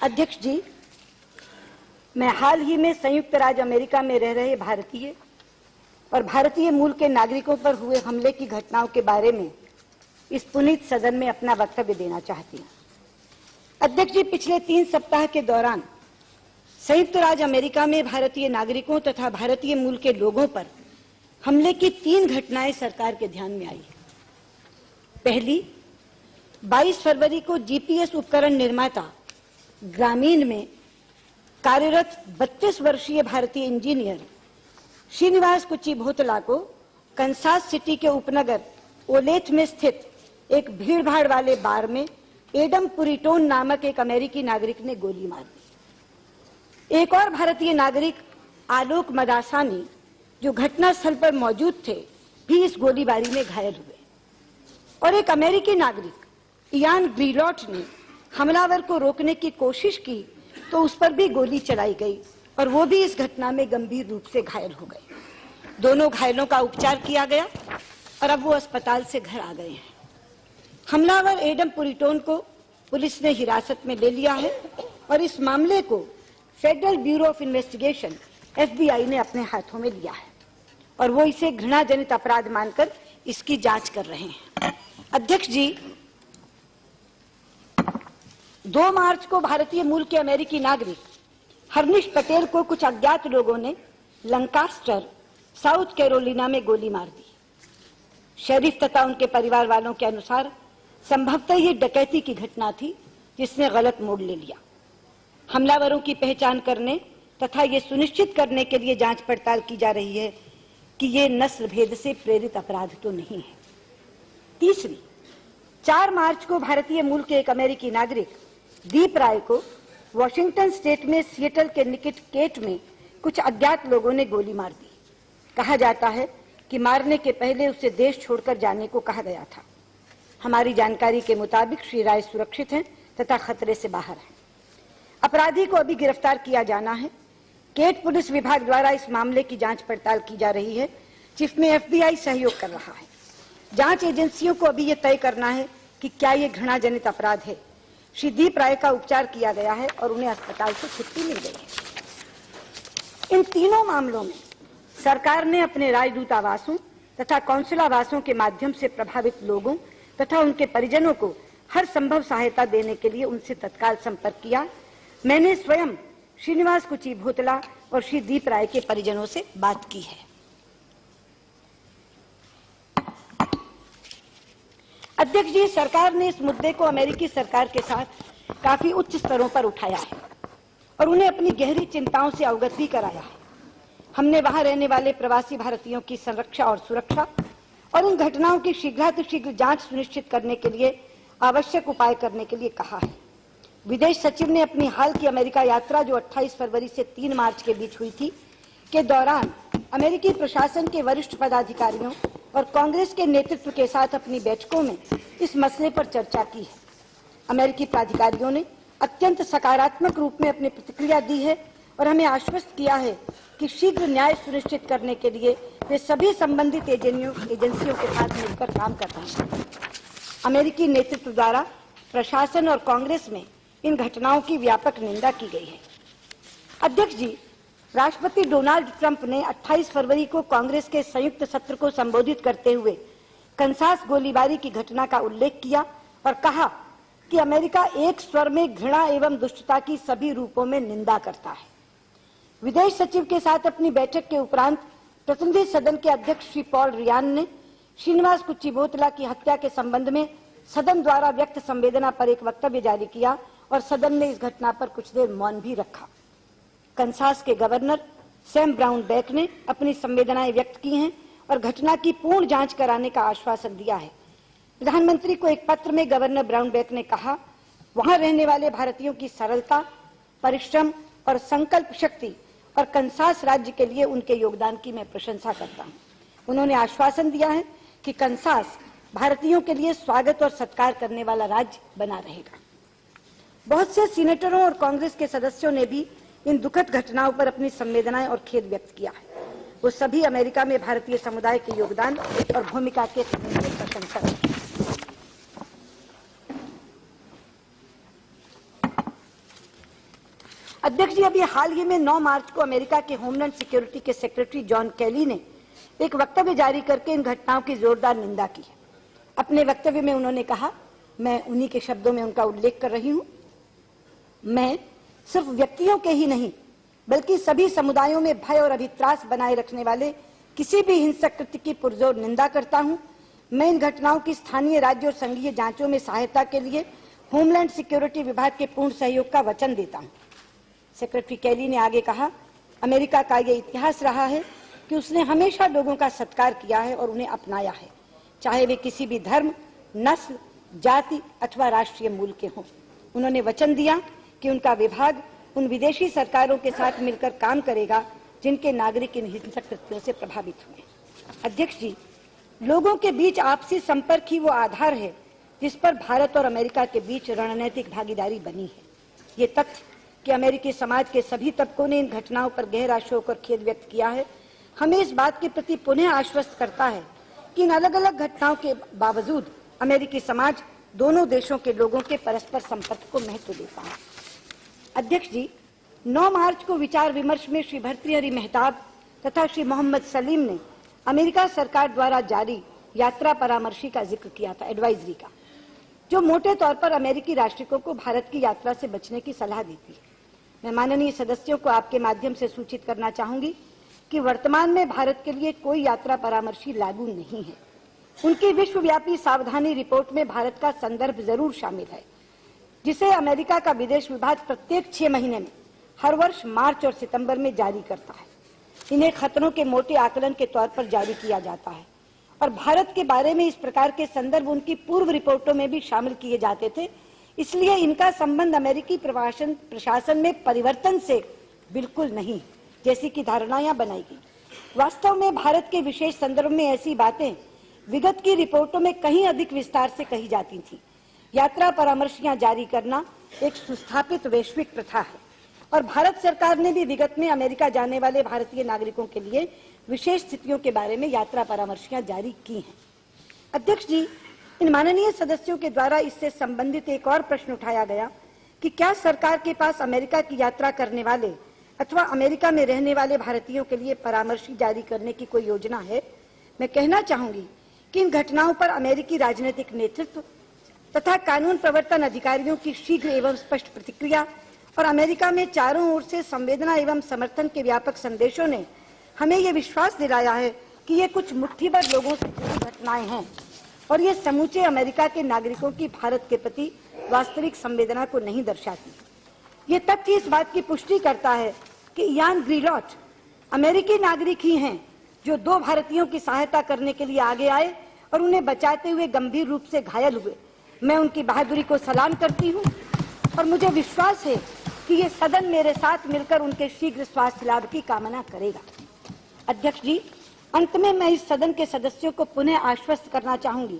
अध्यक्ष जी, मैं हाल ही में संयुक्त राज्य अमेरिका में रह रहे भारतीय और भारतीय मूल के नागरिकों पर हुए हमले की घटनाओं के बारे में इस पुनीत सदन में अपना वक्तव्य देना चाहती हूँ। अध्यक्ष जी, पिछले 3 सप्ताह के दौरान संयुक्त राज्य अमेरिका में भारतीय नागरिकों तथा भारतीय मूल के लोगों पर हमले की 3 घटनाएं सरकार के ध्यान में आई। पहली, 22 फरवरी को जीपीएस उपकरण निर्माता ग्रामीण में कार्यरत 32 वर्षीय भारतीय इंजीनियर श्रीनिवास कुचिभोतला को कंसास सिटी के उपनगर ओलेथ में स्थित एक भीड़भाड़ वाले बार में एडम पुरिटोन नामक एक अमेरिकी नागरिक ने गोली मार दी। एक और भारतीय नागरिक आलोक मदासानी, जो घटनास्थल पर मौजूद थे, भी इस गोलीबारी में घायल हुए और एक अमेरिकी नागरिक इयान ग्रीलॉट ने हमलावर को रोकने की कोशिश की तो उस पर भी गोली चलाई गई और वो भी इस घटना में गंभीर रूप से घायल हो गए। दोनों घायलों का उपचार किया गया और अब वो अस्पताल से घर आ गए हैं। हमलावर एडम पुरिटोन को पुलिस ने हिरासत में ले लिया है और इस मामले को federal bureau of investigation FBI ने अपने हाथों में लिया है और वो इसे घृणाजनित अपराध मानकर इसकी जांच कर रहे हैं। अध्यक्ष जी, 2 मार्च को भारतीय मूल के अमेरिकी नागरिक हरनिश पटेल को कुछ अज्ञात लोगों ने लंकास्टर, साउथ कैरोलिना में गोली मार दी। शेरिफ तथा उनके परिवार वालों के अनुसार संभवतः ये डकैती की घटना थी जिसने गलत मोड़ ले लिया। हमलावरों की पहचान करने तथा ये सुनिश्चित करने के लिए जांच पड़ताल की जा रही है कि ये नस्ल भेद से प्रेरित अपराध तो नहीं है। तीसरी, 4 मार्च को भारतीय मूल के एक अमेरिकी नागरिक दीप राय को वॉशिंगटन स्टेट में सिएटल के निकट केट में कुछ अज्ञात लोगों ने गोली मार दी। कहा जाता है कि मारने के पहले उसे देश छोड़कर जाने को कहा गया था। हमारी जानकारी के मुताबिक श्री राय सुरक्षित हैं तथा खतरे से बाहर हैं। अपराधी को अभी गिरफ्तार किया जाना है। केट पुलिस विभाग द्वारा इस मामले की जांच पड़ताल की जा रही है, जिसमें FBI सहयोग कर रहा है। जांच एजेंसियों को अभी यह तय करना है कि क्या ये घृणाजनित अपराध है। श्री दीप राय का उपचार किया गया है और उन्हें अस्पताल से छुट्टी मिल गई है। इन तीनों मामलों में सरकार ने अपने राजदूत आवासों तथा कौंसिल आवासों के माध्यम से प्रभावित लोगों तथा उनके परिजनों को हर संभव सहायता देने के लिए उनसे तत्काल संपर्क किया। मैंने स्वयं श्रीनिवास कुचिभोतला और श्री दीप राय के परिजनों से बात की है। अध्यक्ष जी, सरकार ने इस मुद्दे को अमेरिकी सरकार के साथ काफी उच्च स्तरों पर उठाया है और उन्हें अपनी गहरी चिंताओं से अवगत भी कराया है। हमने वहां रहने वाले प्रवासी भारतीयों की संरक्षा और सुरक्षा और इन घटनाओं की शीघ्रातिशीघ्र जांच सुनिश्चित करने के लिए आवश्यक उपाय करने के लिए कहा है। विदेश सचिव ने अपनी हाल की अमेरिका यात्रा, जो 28 फरवरी से 3 मार्च के बीच हुई थी, के दौरान अमेरिकी प्रशासन के वरिष्ठ पदाधिकारियों और कांग्रेस के नेतृत्व के साथ अपनी बैठकों में इस मसले पर चर्चा की है। अमेरिकी प्राधिकारियों ने अत्यंत सकारात्मक रूप में अपनी प्रतिक्रिया दी है और हमें आश्वस्त किया है कि शीघ्र न्याय सुनिश्चित करने के लिए वे सभी संबंधित एजेंसियों के साथ मिलकर काम कर रहे हैं। अमेरिकी नेतृत्व द्वारा प्रशासन और कांग्रेस में इन घटनाओं की व्यापक निंदा की गई है। अध्यक्ष जी, राष्ट्रपति डोनाल्ड ट्रंप ने 28 फरवरी को कांग्रेस के संयुक्त सत्र को संबोधित करते हुए कंसास गोलीबारी की घटना का उल्लेख किया और कहा कि अमेरिका एक स्वर में घृणा एवं दुष्टता की सभी रूपों में निंदा करता है। विदेश सचिव के साथ अपनी बैठक के उपरांत प्रतिनिधि सदन के अध्यक्ष श्री पॉल रियान ने श्रीनिवास कुचिभोतला की हत्या के संबंध में सदन द्वारा व्यक्त संवेदना पर एक वक्तव्य जारी किया और सदन ने इस घटना पर कुछ देर मौन भी रखा। कंसास के गवर्नर सैम ब्राउन बैक ने अपनी संवेदनाएं व्यक्त की हैं और घटना की पूर्ण जांच कराने का आश्वासन दिया है। प्रधानमंत्री को एक पत्र में गवर्नर ब्राउन बैक ने कहा, वहां रहने वाले भारतीयों की सरलता, परिश्रम और संकल्प शक्ति और कंसास राज्य के लिए उनके योगदान की मैं प्रशंसा करता हूं। उन्होंने आश्वासन दिया है कि कंसास भारतीयों के लिए स्वागत और सत्कार करने वाला राज्य बना रहेगा। बहुत से सीनेटरों और कांग्रेस के सदस्यों ने भी इन दुखद घटनाओं पर अपनी संवेदनाएं और खेद व्यक्त किया है। वो सभी अमेरिका में भारतीय समुदाय के योगदान और भूमिका के प्रशंसक हैं। अध्यक्ष जी, अभी हाल ही में 9 मार्च को अमेरिका के होमलैंड सिक्योरिटी के सेक्रेटरी जॉन केली ने एक वक्तव्य जारी करके इन घटनाओं की जोरदार निंदा की है। अपने वक्तव्य में उन्होंने कहा, मैं उन्हीं के शब्दों में उनका उल्लेख कर रही हूं, मैं सिर्फ व्यक्तियों के ही नहीं बल्कि सभी समुदायों में भय और अभित्रास बनाए रखने वाले किसी भी हिंसक कृत्य की पुरजोर निंदा करता हूं। मैं इन घटनाओं की स्थानीय, राज्य और संघीय जांचों में सहायता के लिए होमलैंड सिक्योरिटी विभाग के पूर्ण सहयोग का वचन देता हूं। सेक्रेटरी केली ने आगे कहा, अमेरिका का यह इतिहास रहा है कि उसने हमेशा लोगों का सत्कार किया है और उन्हें अपनाया है, चाहे वे किसी भी धर्म, नस्ल, जाति अथवा राष्ट्रीय मूल के हों। उन्होंने वचन दिया कि उनका विभाग उन विदेशी सरकारों के साथ मिलकर काम करेगा जिनके नागरिक इन हिंसक कृत्यों से प्रभावित हुए। अध्यक्ष जी, लोगों के बीच आपसी संपर्क ही वो आधार है जिस पर भारत और अमेरिका के बीच रणनीतिक भागीदारी बनी है। ये तथ्य कि अमेरिकी समाज के सभी तबकों ने इन घटनाओं पर गहरा शोक और खेद व्यक्त किया है, हमें इस बात के प्रति पुनः आश्वस्त करता है कि इन अलग अलग घटनाओं के बावजूद अमेरिकी समाज दोनों देशों के लोगों के परस्पर संपर्क को महत्व देता है। अध्यक्ष जी, 9 मार्च को विचार विमर्श में श्री भर्तृहरि मेहताब तथा श्री मोहम्मद सलीम ने अमेरिका सरकार द्वारा जारी यात्रा परामर्शी का जिक्र किया था, एडवाइजरी का, जो मोटे तौर पर अमेरिकी नागरिकों को भारत की यात्रा से बचने की सलाह देती है। मैं माननीय सदस्यों को आपके माध्यम से सूचित करना चाहूंगी कि वर्तमान में भारत के लिए कोई यात्रा परामर्शी लागू नहीं है। उनकी विश्वव्यापी सावधानी रिपोर्ट में भारत का संदर्भ जरूर शामिल है, जिसे अमेरिका का विदेश विभाग प्रत्येक 6 महीने में हर वर्ष मार्च और सितंबर में जारी करता है। इन्हें खतरों के मोटे आकलन के तौर पर जारी किया जाता है और भारत के बारे में इस प्रकार के संदर्भ उनकी पूर्व रिपोर्टों में भी शामिल किए जाते थे। इसलिए इनका संबंध अमेरिकी प्रशासन में परिवर्तन से बिल्कुल नहीं, जैसी की धारणाएं बनाई गई। वास्तव में भारत के विशेष संदर्भ में ऐसी बातें विगत की रिपोर्टों में कहीं अधिक विस्तार से कही जाती थी। यात्रा परामर्शियां जारी करना एक सुस्थापित वैश्विक प्रथा है और भारत सरकार ने भी विगत में अमेरिका जाने वाले भारतीय नागरिकों के लिए विशेष स्थितियों के बारे में यात्रा परामर्शियां जारी की हैं। अध्यक्ष जी, इन माननीय सदस्यों के द्वारा इससे संबंधित एक और प्रश्न उठाया गया कि क्या सरकार के पास अमेरिका की यात्रा करने वाले अथवा अमेरिका में रहने वाले भारतीयों के लिए परामर्शी जारी करने की कोई योजना है। मैं कहना चाहूंगी कि इन घटनाओं पर अमेरिकी राजनीतिक नेतृत्व तथा कानून प्रवर्तन अधिकारियों की शीघ्र एवं स्पष्ट प्रतिक्रिया और अमेरिका में चारों ओर से संवेदना एवं समर्थन के व्यापक संदेशों ने हमें ये विश्वास दिलाया है कि ये कुछ मुट्ठीभर लोगों से जुड़ी घटनाएं हैं और ये समूचे अमेरिका के नागरिकों की भारत के प्रति वास्तविक संवेदना को नहीं दर्शाती। ये तथ्य इस बात की पुष्टि करता है कि इयान ग्रीलॉट अमेरिकी नागरिक ही हैं जो 2 भारतीयों की सहायता करने के लिए आगे आए और उन्हें बचाते हुए गंभीर रूप से घायल हुए। मैं उनकी बहादुरी को सलाम करती हूं और मुझे विश्वास है कि ये सदन मेरे साथ मिलकर उनके शीघ्र स्वास्थ्य लाभ की कामना करेगा। अध्यक्ष जी, अंत में मैं इस सदन के सदस्यों को पुनः आश्वस्त करना चाहूंगी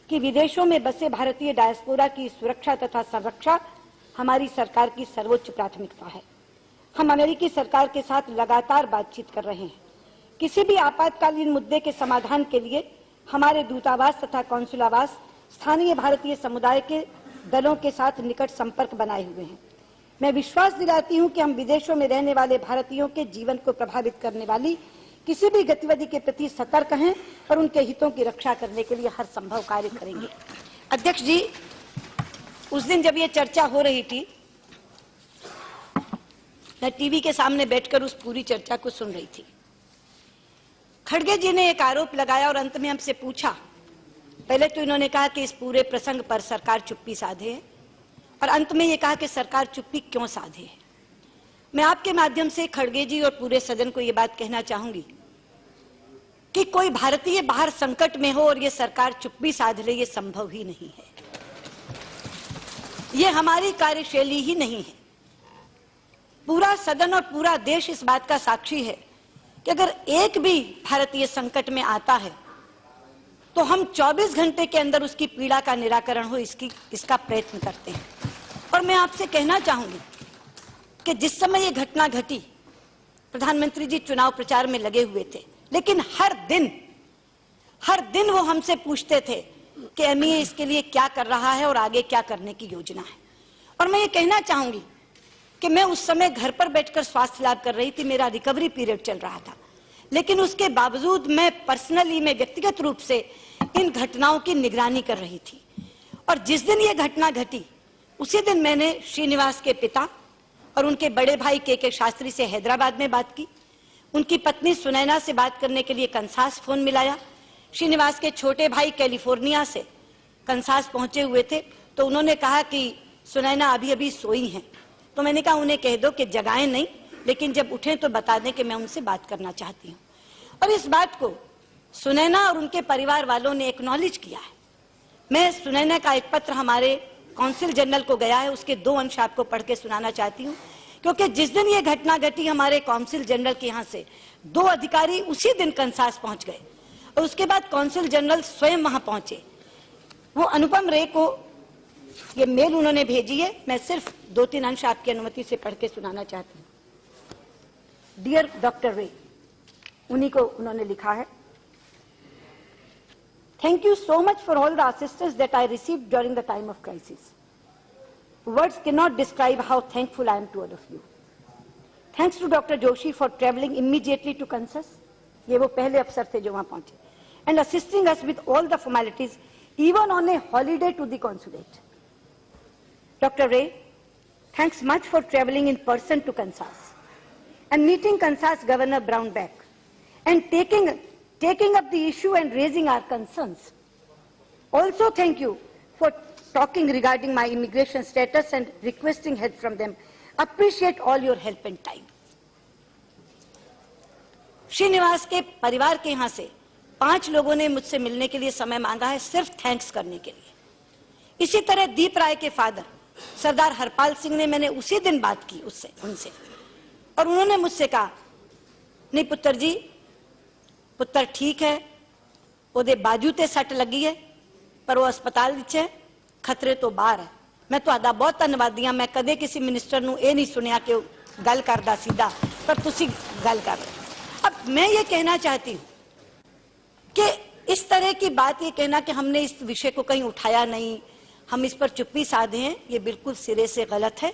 कि विदेशों में बसे भारतीय डायस्पोरा की सुरक्षा तथा संरक्षा हमारी सरकार की सर्वोच्च प्राथमिकता है। हम अमेरिकी सरकार के साथ लगातार बातचीत कर रहे हैं। किसी भी आपातकालीन मुद्दे के समाधान के लिए हमारे दूतावास तथा कौंसुलावास स्थानीय भारतीय समुदाय के दलों के साथ निकट संपर्क बनाए हुए हैं। मैं विश्वास दिलाती हूं कि हम विदेशों में रहने वाले भारतीयों के जीवन को प्रभावित करने वाली किसी भी गतिविधि के प्रति सतर्क हैं और उनके हितों की रक्षा करने के लिए हर संभव कार्य करेंगे। अध्यक्ष जी, उस दिन जब ये चर्चा हो रही थी, मैं टीवी के सामने बैठकर उस पूरी चर्चा को सुन रही थी। खड़गे जी ने एक आरोप लगाया और अंत में हमसे पूछा। पहले तो इन्होंने कहा कि इस पूरे प्रसंग पर सरकार चुप्पी साधे है और अंत में ये कहा कि सरकार चुप्पी क्यों साधे है। मैं आपके माध्यम से खड़गे जी और पूरे सदन को ये बात कहना चाहूंगी कि कोई भारतीय बाहर संकट में हो और ये सरकार चुप्पी साध ले, ये संभव ही नहीं है। ये हमारी कार्यशैली ही नहीं है। पूरा सदन और पूरा देश इस बात का साक्षी है कि अगर एक भी भारतीय संकट में आता है तो हम 24 घंटे के अंदर उसकी पीड़ा का निराकरण हो इसका प्रयत्न करते हैं। और मैं आपसे कहना चाहूंगी कि जिस समय ये घटना घटी, प्रधानमंत्री जी चुनाव प्रचार में लगे हुए थे, लेकिन हर दिन वो हमसे पूछते थे कि एमईए इसके लिए क्या कर रहा है और आगे क्या करने की योजना है। और मैं ये कहना चाहूंगी कि मैं उस समय घर पर बैठकर स्वास्थ्य लाभ कर रही थी, मेरा रिकवरी पीरियड चल रहा था, लेकिन उसके बावजूद मैं पर्सनली, मैं व्यक्तिगत रूप से इन घटनाओं की निगरानी कर रही थी। और जिस दिन ये घटना घटी उसी दिन मैंने श्रीनिवास के पिता और उनके बड़े भाई के शास्त्री से हैदराबाद में बात की, उनकी पत्नी सुनैना से बात करने के लिए कंसास फोन मिलाया। श्रीनिवास के छोटे भाई कैलिफोर्निया से कंसास पहुंचे हुए थे, तो उन्होंने कहा कि सुनैना अभी अभी सोई हैं। तो मैंने कहा उन्हें कह दो कि जगाएं नहीं, लेकिन जब उठें तो बता दें कि मैं उनसे बात करना चाहती हूँ। और इस बात को सुनैना और उनके परिवार वालों ने एक्नॉलेज किया है। मैं सुनैना का एक पत्र हमारे कौंसिल जनरल को गया है, उसके 2 अंश आपको पढ़ के सुनाना चाहती हूँ, क्योंकि जिस दिन ये घटना घटी हमारे कौंसिल जनरल के यहाँ से 2 अधिकारी उसी दिन कंसास पहुंच गए और उसके बाद कौंसिल जनरल स्वयं वहां पहुंचे। वो अनुपम रे को ये मेल उन्होंने भेजी है, मैं सिर्फ 2-3 अंश आपकी अनुमति से पढ़ के सुनाना चाहती हूँ। डियर डॉक्टर रे, उन्हीं को उन्होंने लिखा है, Thank you so much for all the assistance that I received during the time of crisis. Words cannot describe how thankful I am to all of you. Thanks to Dr. Joshi for traveling immediately to Kansas. ये वो पहले अफसर थे जो वहां पहुंचे, and assisting us with all the formalities, even on a holiday to the consulate. Dr. Ray, thanks much for traveling in person to Kansas and meeting Kansas Governor Brownback and taking up the issue and raising our concerns. Also thank you for talking regarding my immigration status and requesting help from them. Appreciate all your help and time. Srinivas के परिवार के यहाँ से 5 लोगों ने मुझसे मिलने के लिए समय मांगा है, सिर्फ थैंक्स करने के लिए। इसी तरह दीप राय के फादर सरदार हरपाल सिंह ने, मैंने उसी दिन बात की उनसे, और उन्होंने मुझसे कहा, नहीं पुत्र जी, पुत्र ठीक है, ओदे बाजू ते सट लगी है, पर वो अस्पताल विच है, खतरे तो बाहर है। मैं तुहाडा बहुत धन्नवादी हां, मैं कदे किसी मिनिस्टर नूं ये नहीं सुनिया कि गल करदा सीधा, पर तुसी गल कर रहे। अब मैं ये कहना चाहती हूं कि इस तरह की बात ये कहना कि हमने इस विषय को कहीं उठाया नहीं, हम इस पर चुप्पी साधे हैं, ये बिल्कुल सिरे से गलत है।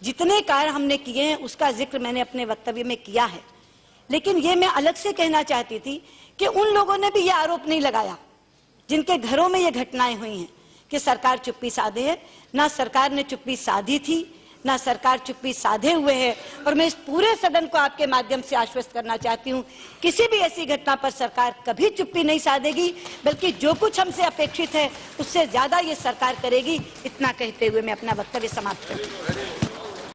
जितने कार्य हमने किए हैं उसका जिक्र मैंने अपने वक्तव्य में किया है, लेकिन ये मैं अलग से कहना चाहती थी कि उन लोगों ने भी ये आरोप नहीं लगाया जिनके घरों में ये घटनाएं हुई हैं कि सरकार चुप्पी साधे है। ना सरकार ने चुप्पी साधी थी, ना सरकार चुप्पी साधे हुए है। और मैं इस पूरे सदन को आपके माध्यम से आश्वस्त करना चाहती हूँ, किसी भी ऐसी घटना पर सरकार कभी चुप्पी नहीं साधेगी, बल्कि जो कुछ हमसे अपेक्षित है उससे ज्यादा ये सरकार करेगी। इतना कहते हुए मैं अपना वक्तव्य समाप्त करती हूँ।